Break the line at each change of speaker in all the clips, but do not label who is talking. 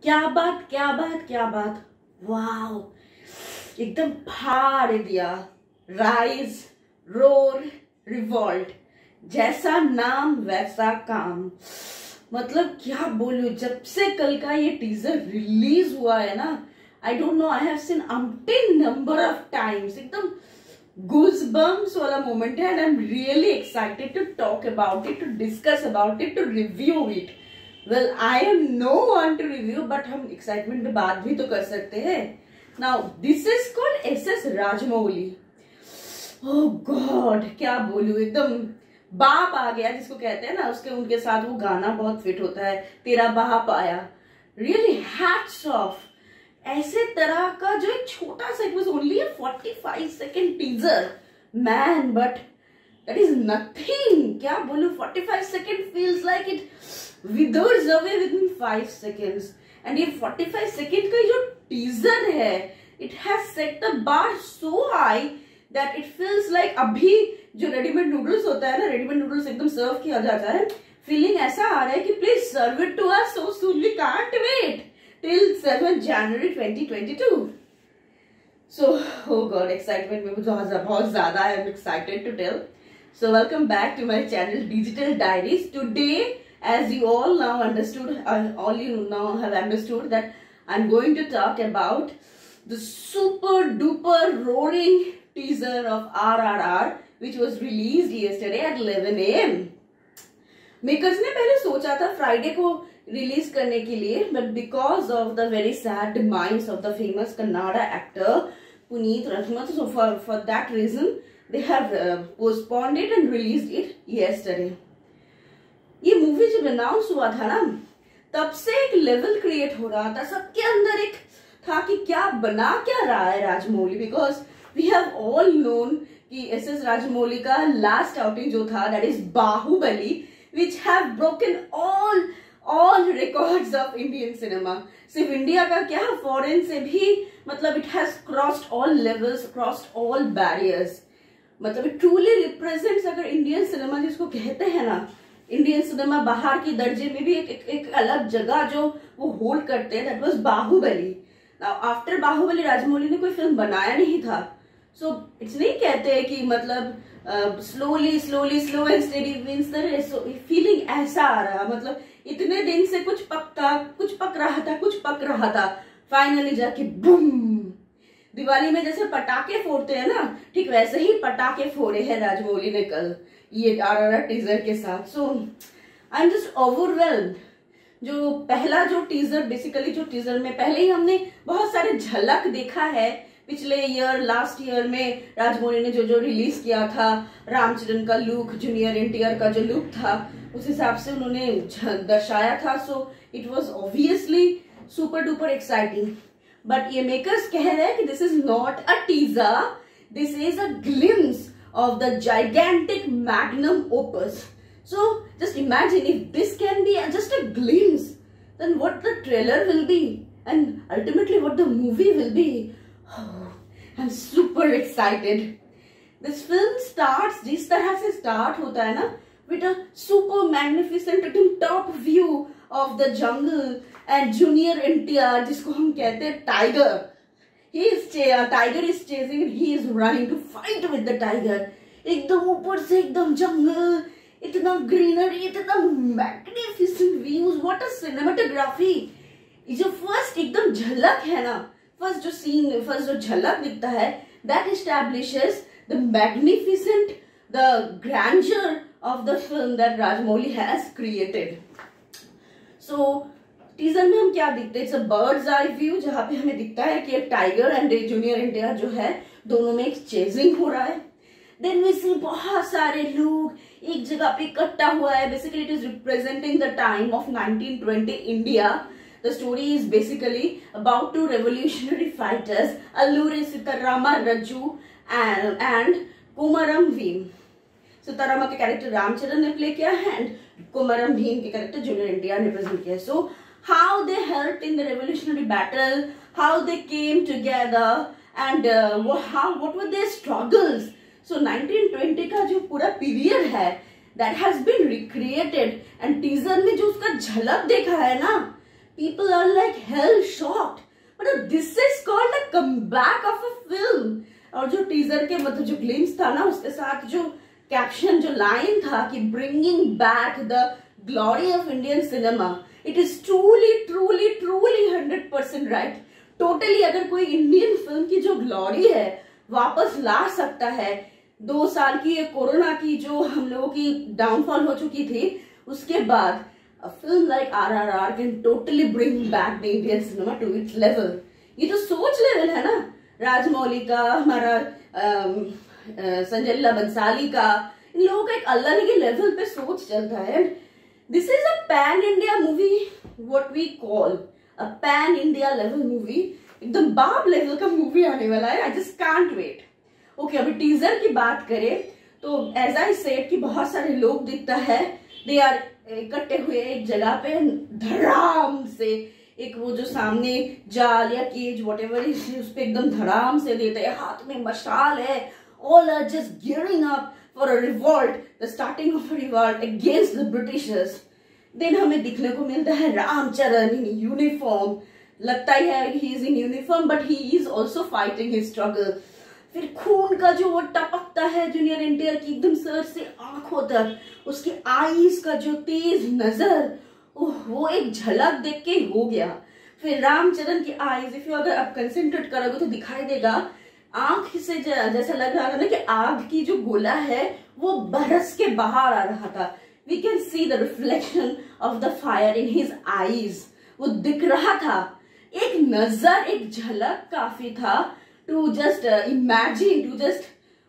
क्या बात क्या बात क्या बात। वाओ, एकदम फाड़ दिया। राइज, रोर, रिवॉल्ट, जैसा नाम वैसा काम। मतलब क्या बोलूं, जब से कल का ये टीजर रिलीज हुआ है ना, I don't know, I have seen until number of times. एकदम goosebumps वाला मोमेंट है, and I am really excited to talk about it, to discuss about it, to review it. Well, I am no one to review, but हम excitement में बात भी तो कर सकते हैं। Now this is called S S Rajamouli. Oh God, क्या बोलूं, एकदम बाप आ गया जिसको कहते हैं ना, उसके उनके साथ वो गाना बहुत फिट होता है, तेरा बाप आया। Really hats off. ऐसे तरह का जो एक छोटा सा, it was only a 45 second teaser man, but that is nothing. क्या बोलूं, 45 second feels like it withers away within 5 seconds. And ये 45 सेकेंड का जो टीजर है, it has set the bar so high that it feels like अभी जो readymade noodles होता है ना, रेडीमेड नूडल्स एकदम सर्व किया जाता है, फीलिंग ऐसा आ रहा है कि please serve it to us so soon, we can't wait till 7 January 2022. So, oh god, excitement में बहुत ज्यादा है, I'm excited to tell. So welcome back to my channel Digital Diaries. Today, as you all now understood, all you now have understood that I'm going to talk about the super duper roaring teaser of RRR, which was released yesterday at 11 AM. Makers ने पहले सोचा था Friday को release करने के लिए, but because of the very sad demise of the famous Kannada actor Puneet Rajkumar, so for that reason they have postponed it and released it yesterday. ये movie जब अनाउंस हुआ था ना, तब से एक लेवल क्रिएट हो रहा था सबके अंदर, एक था कि क्या बना क्या रहा है Rajamouli, because we have all known कि एसएस राजमौली का लास्ट आउटिंग जो था, that is Baahubali, which have broken all records of Indian cinema. सिर्फ इंडिया का क्या, फॉरेन से भी, मतलब it has crossed all levels, crossed all barriers. मतलब इट ट्रूली रिप्रेजेंट्स, अगर इंडियन सिनेमा जिसको कहते हैं ना, इंडियन सिनेमा बाहर की दर्जे में भी एक अलग जगह जो वो होल्ड करते हैं, that was Baahubali. After Baahubali Rajamouli ने कोई फिल्म बनाया नहीं था। सो इट्स नहीं कहते कि मतलब slowly slow and steady wins the race. Feeling ऐसा आ रहा, मतलब इतने दिन से कुछ पक रहा था, फाइनली जाके बूम। दिवाली में जैसे पटाखे फोड़ते हैं ना, ठीक वैसे ही पटाखे फोड़े हैं राजमौली ने कल ये आरआरआर टीजर के साथ। सो आई एम जस्ट ओवरवेल्म्ड। जो पहला जो टीजर, बेसिकली जो टीजर में पहले ही हमने बहुत सारे झलक देखा है पिछले ईयर, लास्ट ईयर में राजमौली ने जो रिलीज किया था, रामचरण का लुक, जूनियर एनटीआर का जो लुक था, उस हिसाब से उन्होंने दर्शाया था। So it was obviously super duper exciting. But ये मेकर्स कह रहे हैं कि this is not a teaser, this is a glimpse of the gigantic magnum opus. So just imagine if this can be just a glimpse, then what the trailer will be, and ultimately what the movie will be. Oh, I'm super excited. This film starts जिस तरह से start होता है ना, with a super magnificent top view of the jungle and junior NTR, जिसको हम कहते हैं tiger. Tiger is chasing and he is running to fight with the tiger. एकदम ऊपर से एकदम जंगल, इतना ग्रीनरी, इतना magnificent views, what a cinematography. ये जो फर्स्ट एकदम झलक है ना, फर्स्ट जो झलक दिखता है, that establishes the magnificent, the grander of the film that Rajamouli has created. So teaser में हम क्या दिखते हैं, it's a bird's eye view, जहां पे हमें दिखता है कि एक टाइगर एंड जूनियर एनटीआर जो है, दोनों में एक चेजिंग हो रहा है। देन वी सी बहुत सारे लोग एक जगह पे इकट्ठा हुआ है। Basically it is representing the time of 1920 India. The story is basically about to revolutionary fighters Alluri Sitarama Rajju and Komaram Bhim. Sitarama के कैरेक्टर रामचरण ने प्ले किया है, एंड कोमरम भीम के कैरेक्टर जूनियर एनटीआर ने प्रेजेंट किया। सो how they helped in the revolutionary battle, how they came together, and what were their struggles. So 1920 का जो पूरा पीरियड है, that has been recreated, and teaser में जो उसका झलक देखा है ना, people are like hell shocked. मतलब this is called a comeback of a film. और जो टीजर के मतलब जो ग्लिम्स था ना, उसके साथ जो कैप्शन, जो लाइन था कि bringing back the glory of Indian cinema, it is truly 100% right. Totally अगर कोई इंडियन फिल्म की जो ग्लोरी है वापस ला सकता है, 2 साल की कोरोना की जो हम लोगों की डाउनफॉल हो चुकी थी, उसके बाद a film like RRR can totally bring back the Indian cinema to its level. ये जो सोच लेवल है ना, राजमौली का, हमारा संजय लीला बंसाली का, इन लोगों का एक अलग ही लेवल पे सोच चलता है. This is a pan India movie, what we call a pan India level movie. एकदम बाप लेवल का मूवी आने वाला है. I just can't wait. Okay, अभी टीजर की बात करें तो एज आई सेड कि बहुत सारे लोग दिखता है, दे आर इकट्ठे हुए एक जगह पे, धड़ाम से एक वो जो सामने जाल या केज व्हाटएवर उस पे एकदम धड़ाम से देते हैं, हाथ में मशाल है, all are just gearing up for a revolt, the starting of a revolt against the Britishers. देन हमें दिखने को मिलता है रामचरण इन यूनिफॉर्म. लगता ही है he is in uniform but he is also fighting his struggle. फिर खून का जो वो टपकता है जूनियर एनटीआर की एकदम सर से आंखों तक, उसकी आईज का जो तेज नजर, वो एक झलक देख के हो गया. फिर रामचरण की आईज, इफ यू अगर आप कंसेंट्रेट करोगे तो दिखाई देगा, आंख से जैसा लग रहा था ना कि आग की जो गोला है वो बरस के बाहर आ रहा था. We can see the reflection of the fire in his eyes. वो दिख रहा था. एक नजर, एक झलक काफी था to just imagine, to just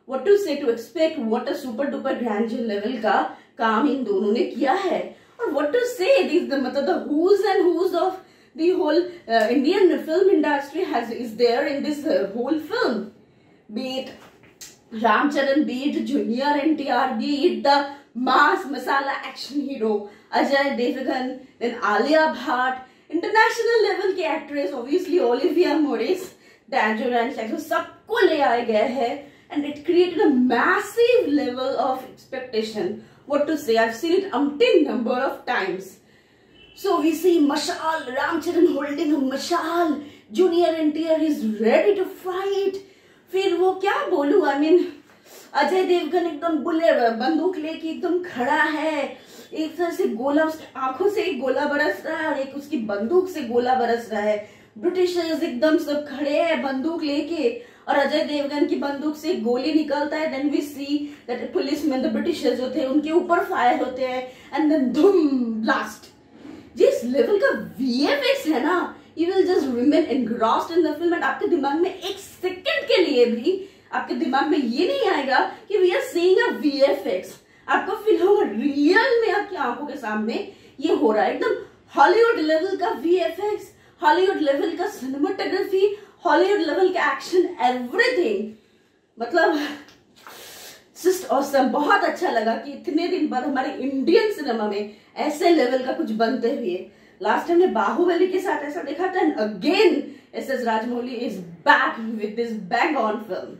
what to say, to expect what a super duper grandeur level का काम इन दोनों ने किया है. और what to say, मतलब the who's and who's of the whole Indian film industry is there in this whole film. Be it Ramcharan, be it Junior NTR, be it the mass masala action hero Ajay Devgan, then Alia Bhatt, international level के actress obviously Olivia Morris, Danger and Saxo, सबको ले आए गए हैं, and it created a massive level of expectation. What to say? I've seen it umpteen number of times. So we see Mashal, Ramcharan holding a Mashal, Junior NTR is ready to fight. फिर वो क्या बोलूं, I mean Ajay Devgan एकदम बुले बंदूक लेके एकदम खड़ा है, एक तरह से गोला उसकी आंखों से एक गोला बरस रहा है और एक उसकी बंदूक से गोला बरस रहा है. ब्रिटिशर्स एकदम सब खड़े हैं बंदूक लेके और अजय देवगन की बंदूक से गोली निकलता है. Then we see that policeman, the Britishers जो थे उनके ऊपर फायर होते हैं एंड देन धूम ब्लास्ट. जिस लेवल का वीएफएक्स है ना, you will just remain engrossed in the film. And आपके दिमाग में एक सेकंड के लिए भी आपके दिमाग में ये नहीं आएगा कि we are seeing a VFX. आपको फील होगा रियल में आपकी आंखों के सामने ये हो रहा है. एकदम हॉलीवुड लेवल का वीएफएक्स, हॉलीवुड लेवल का सिनेमाटोग्राफी, हॉलीवुड लेवल का एक्शन, एवरीथिंग. मतलब जस्ट ऑसम. बहुत अच्छा लगा कि इतने दिन बाद हमारे इंडियन सिनेमा में ऐसे लेवल का कुछ बनते हुए. लास्ट टाइम ने बाहुबली के साथ ऐसा देखा था, and again S Rajamouli is back with this bang on film.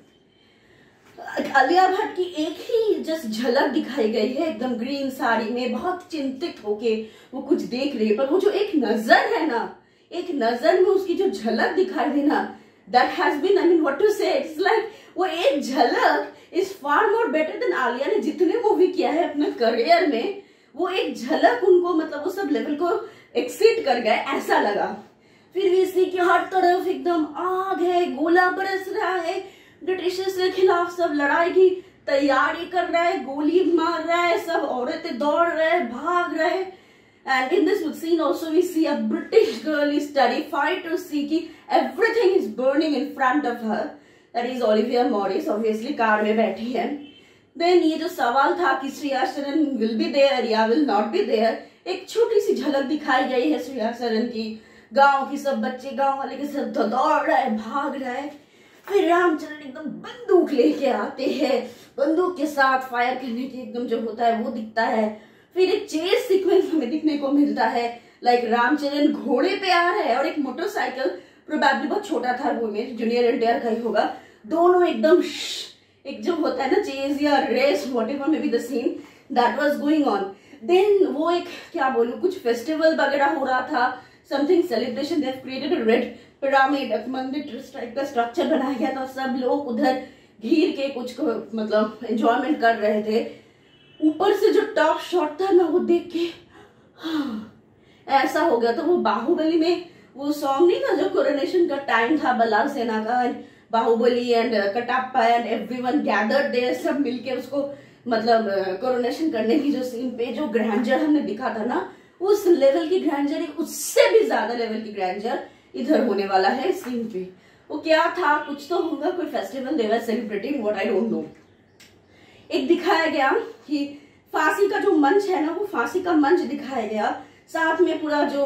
Alia Bhatt की एक ही जस्ट झलक दिखाई गई है, एकदम ग्रीन साड़ी में बहुत चिंतित होके वो कुछ देख रही है. पर वो जो एक नजर है ना, एक नजर में उसकी जो झलक दिखाई देना, that has been, I mean what to say, it's like वो एक झलक is far more better than Alia ने जितने मूवी किया है अपने करियर में. वो एक झलक उनको मतलब वो सब लेवल को एक्सीड कर गए ऐसा लगा. फिर भी इसी की हर तरफ एकदम आग है, गोला बरस रहा है, ब्रिटिशर्स के खिलाफ सब लड़ाई की तैयारी कर रहा है, गोली मार रहा है, सब औरतें दौड़ रहे हैं, भाग रहे हैं. And in this scene also we see a British girl is terrified to see कि everything is burning in front of her. That is Olivia Morris, obviously car में बैठी है. Then ये जो सवाल था कि श्रेया शरण will be there या will not be there, एक छोटी सी झलक दिखाई गई है श्रेया शरण की. गांव की सब बच्चे, गांव वाले के सब दौड़ रहे हैं, भाग रहे हैं. फिर रामचरण एकदम बंदूक लेके आते हैं, बंदूक के साथ फायर करने की एकदम जो होता है वो दिखता है. फिर एक चेस सीक्वेंस हमें दिखने को मिलता है, लाइक रामचरण घोड़े पे आ रहा है और एक मोटरसाइकिल, प्रोबेबली बहुत छोटा था वो में, जूनियर एनटीआर का ही होगा. दोनों एकदम एक जो होता है ना चेज या race, whatever may be the scene that was going on. Then वो एक क्या बोलूं, कुछ फेस्टिवल वगैरह हो रहा था something celebration, they have created a red pyramid, मंदिर टाइप का स्ट्रक्चर बनाया गया था, सब लोग उधर घिर के कुछ मतलब एंजॉयमेंट कर रहे थे। ऊपर से जो टॉप शॉट था ना वो देख के ऐसा हो गया। तो वो बाहुबली में वो सॉन्ग नहीं था जो कोरोनेशन का टाइम था बल्लाल सेना का, and Baahubali and Kattappa and everyone gathered there, सब मिलके उसको मतलब कोरोनेशन करने की जो सीन पे जो ग्रैंडर हमने दिखा था ना, उस लेवल की ग्रैंडर, उससे भी ज्यादा लेवल की ग्रैंडर इधर होने वाला है इस सीन पे। वो क्या था, कुछ तो होगा, कोई festival they were celebrating, what I don't no. एक दिखाया गया कि फांसी का जो मंच है ना, वो फांसी का मंच दिखाया गया, साथ में पूरा जो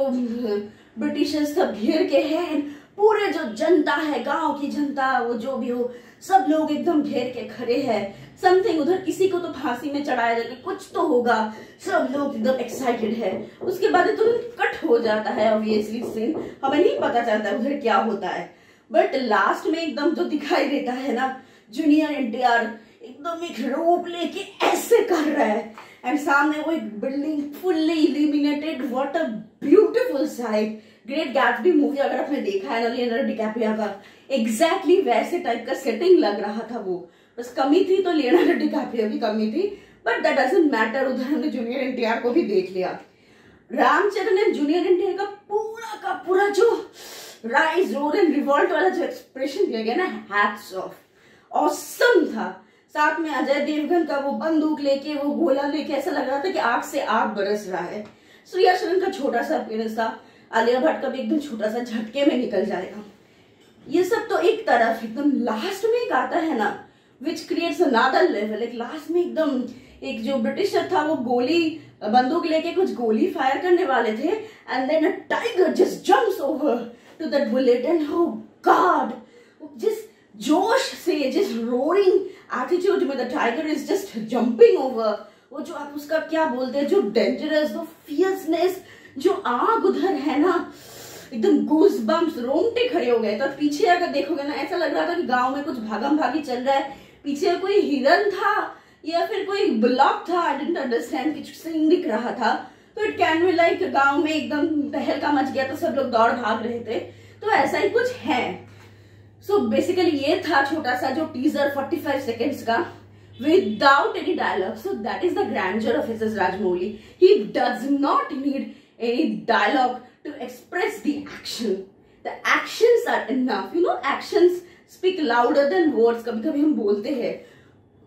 ब्रिटिशर्स सब घेर के हैं, पूरे जो जनता है, गांव की जनता, वो जो भी हो, सब लोग एकदम घेर के खड़े हैं। समथिंग उधर किसी को तो फांसी में चढ़ाया जाएगा, कुछ तो होगा, सब लोग एकदम एक्साइटेड है। उसके बाद तुरंत कट हो जाता है ऑब्वियसली सीन, हमें नहीं पता चलता उधर क्या होता है। बट लास्ट में एकदम जो दिखाई देता है ना, जूनियर एनटीआर एकदम एक रोप लेके ऐसे कर रहा है, एंड सामने वो एक building fully illuminated, what a beautiful sight. Great Gatsby movie अगर आपने देखा है ना लियोनार्डो डिकैप्रियो का, एग्जैक्टली वैसे टाइप का सेटिंग लग रहा था वो। बस कमी थी तो लियोनार्डो डिकैप्रियो की कमी थी, बट दैट डजंट मैटर, उधर हमने जूनियर एनटीआर को भी देख लिया। रामचरण एंड जूनियर एनटीआर का पूरा जो राइज रोर एंड रिवॉल्ट वाला जो एक्सप्रेशन दिया गया ना, हैट्स ऑफ, ऑसम था। साथ में अजय देवगन का वो बंदूक लेके, वो गोला लेके, ऐसा लग रहा था कि आग से आग बरस रहा है। श्रेया शरण का छोटा सा अपीयरेंस था, आलिया भट्ट का भी एकदम छोटा सा झटके में निकल जाएगा। ये सब तो एक तरफ, एकदम लास्ट में एक आता है ना विच क्रिएट्स अनदर लेवल। एक लास्ट में एकदम एक जो ब्रिटिशर था वो गोली बंदूक लेके कुछ गोली फायर करने वाले थे, and then a tiger just jumps over to that bullet, and oh God, जिस जोश से, जिस रोरिंग एटीट्यूड में the tiger is just jumping over, वो जो आप उसका क्या बोलते हैं, जो डेंजरस, वो फियर्सनेस, जो आग उधर है ना, एकदम गूज बम्स, रोंगटे खड़े हो गए। तो पीछे अगर देखोगे ना, ऐसा लग रहा था कि गांव में कुछ भागम भागी चल रहा है, पीछे कोई हिरन था या फिर कोई ब्लॉक था, आई डिडंट अंडरस्टैंड, कुछ सीन दिख रहा था। तो इट कैन बी लाइक गांव में एकदम तहलका मच गया, तो सब लोग दौड़ भाग रहे थे, तो ऐसा ही कुछ है। सो बेसिकली ये था छोटा सा जो टीजर 45 सेकेंड्स का without any dialogue. So that is the grandeur of SS Rajamouli. He does not need any dialogue to express the action. The actions are enough. You know, actions speak louder than words. कभी कभी हम बोलते हैं,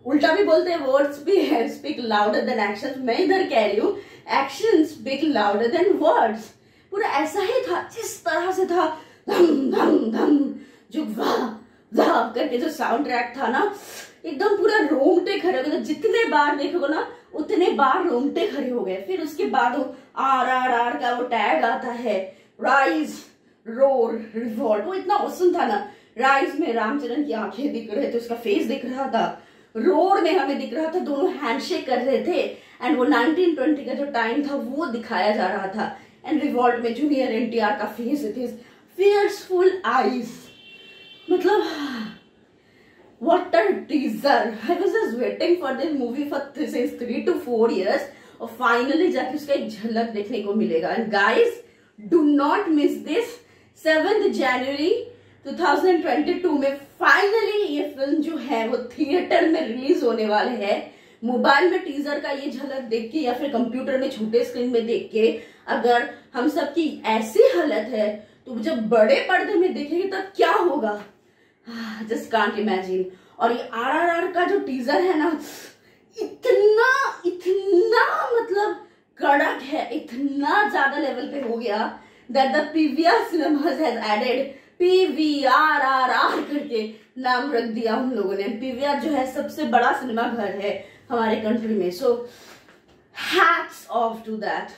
उल्टा भी बोलते हैं, words भी है speak louder than actions. मैं इधर कह रही हूँ actions speak louder than words. पूरा ऐसा ही था, जिस तरह से था, धम धम धम, जो वाह वाह करके जो साउंड ट्रैक था ना, एकदम पूरा रोंगटे खड़े हो गए। जितने बार देखोगे ना उतने बार रोंगटे खड़े हो गए। फिर उसके बाद वो RRR का वो टैग आता है, राइज रोर रिवॉल्ट, वो इतना औसम था ना। राइज में रामचरण की आंखें दिख रहे थे, उसका फेस दिख रहा था, रोर में हमें दिख रहा था दोनों हैंडशेक कर रहे थे, एंड वो 1920 का जो टाइम था वो दिखाया जा रहा था, एंड रिवॉल्ट में जूनियर एनटीआर का फेस, इट इज फियर्सफुल आईज, मतलब what a teaser. I was just waiting for this movie for since 3 to 4 years, और फाइनली जाके उसका एक झलक देखने को मिलेगा। And guys, do not miss this. 7 जनवरी 2022 में फाइनली ये फिल्म जो है वो थिएटर में रिलीज होने वाले है। मोबाइल में टीजर का ये झलक देख के या फिर कंप्यूटर में छोटे स्क्रीन में देख के अगर हम सबकी ऐसी हालत है, तो जब बड़े पर्दे में देखेंगे तब क्या होगा, जस्ट कांट इमेजिन। और ये RRR का जो टीजर है ना, इतना इतना मतलब कड़क है, इतना ज्यादा लेवल पे हो गया that the PVR Cinemas has added PVRRR करके नाम रख दिया हम लोगों ने। PVR जो है सबसे बड़ा सिनेमा घर है हमारे कंट्री में। So hats off to that.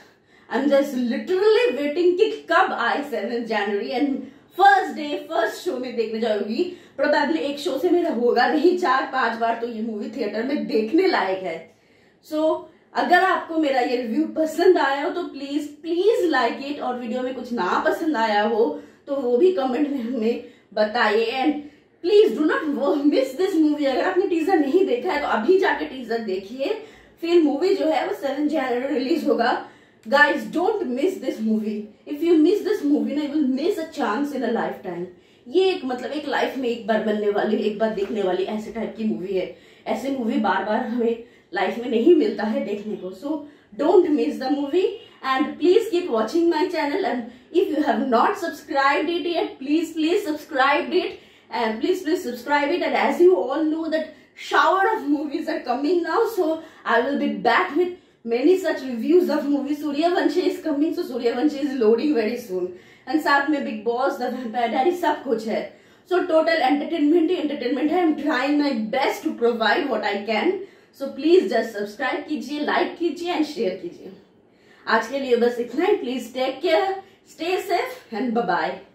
I am just literally waiting कि कब आए 7 जनवरी, and first day first show में देखने जाऊंगी। प्रोबेबली एक शो से मेरा होगा नहीं, 4-5 बार तो ये मूवी थिएटर में देखने लायक है। सो अगर आपको मेरा ये रिव्यू पसंद आया हो तो प्लीज प्लीज लाइक इट, और वीडियो में कुछ ना पसंद आया हो तो वो भी कमेंट में हमें बताइए। And please do not miss this movie. अगर आपने टीजर नहीं देखा है तो अभी जाके टीजर देखिए। फिर मूवी जो है वो 7 जनवरी रिलीज होगा। Guys, don't miss this movie. If you miss this movie ना, you will miss a chance in a lifetime. ये एक मतलब एक लाइफ में एक बार बनने वाली, एक बार देखने वाली ऐसे टाइप की मूवी है. ऐसे मूवी बार बार हमें लाइफ में नहीं मिलता है देखने को. So don't miss the movie and please keep watching my channel, and if you have not subscribed it yet, please subscribe it, and please subscribe it. And as you all know that shower of movies are coming now, so I will be back with many such reviews of movies. Suryavanshi is coming, so Suryavanshi is loading very soon, and साथ में Big Boss, The Vampire Diaries सब कुछ है. So total entertainment ही entertainment है. I am trying my best to provide what I can. So please just subscribe कीजिए, like कीजिए and share कीजिए. आज के लिए बस इतना ही. Please take care, stay safe and bye bye.